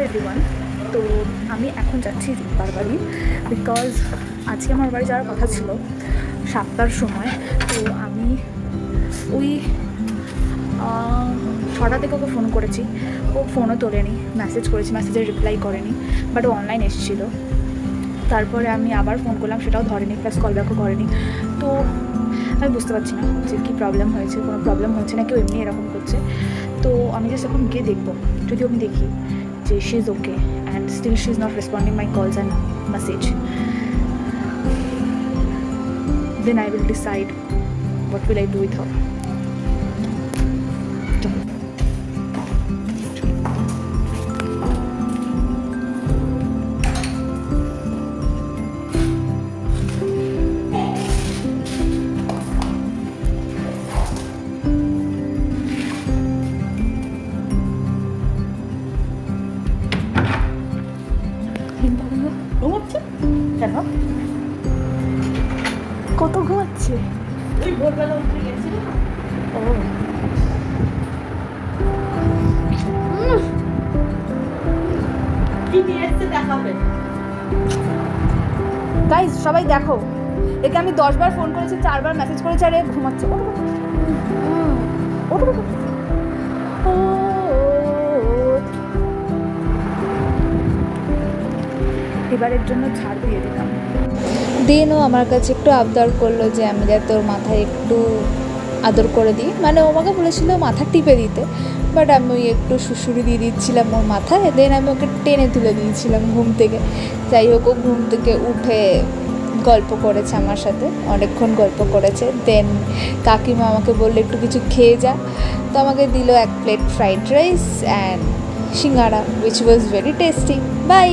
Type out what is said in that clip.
Everyone, তো আমি এখন যাচ্ছি দীপার বাড়ি বিকজ আজকে আমার বাড়ি যাওয়ার কথা ছিল 7টার সময়। তো আমি ওই 6টা থেকে ওকে ফোন করেছি, ও ফোনও তোলেনি, মেসেজ করেছি, মেসেজের রিপ্লাই করেনি, বাট ও অনলাইন এসেছিলো। তারপরে আমি আবার ফোন করলাম, সেটাও ধরেনি, প্লাস কল ব্যাকও করেনি। তো আমি বুঝতে পারছি না যে কী প্রবলেম হয়েছে, কোনো প্রবলেম হচ্ছে না, কেউ এমনি এরকম করছে। তো আমি জাস্ট এখন গিয়ে দেখবো, যদি আমি দেখি যে she is okay and still she is not responding my calls and message, then I will decide what will I do with her. ঘুমাচ্ছে কেন? কত ঘুমাচ্ছে? ওই ভোরবেলা উঠে গেছিল। ও কি নিয়ে এসছে দেখাবে। গাইজ সবাই দেখো, একে আমি 10 বার ফোন করেছি, 4 বার মেসেজ করেছি, আর এ ঘুমাচ্ছে। এবারের জন্য ছাড় দিয়ে দিলাম। দেনও আমার কাছে একটু আবদার করলো যে আমি যাতে ওর মাথায় একটু আদর করে দিই, মানে ও আমাকে বলেছিল মাথা টিপে দিতে, বাট আমি ওই একটু শুশুরি দিয়ে দিচ্ছিলাম ওর মাথায়। দেন আমি ওকে টেনে তুলে দিয়েছিলাম ঘুম থেকে। যাই হোক, ও ঘুম থেকে উঠে গল্প করেছে আমার সাথে, অনেকক্ষণ গল্প করেছে। দেন কাকিমা আমাকে বললো একটু কিছু খেয়ে যা, তো আমাকে দিল 1 plate fried rice and singara, which was very tasty. By.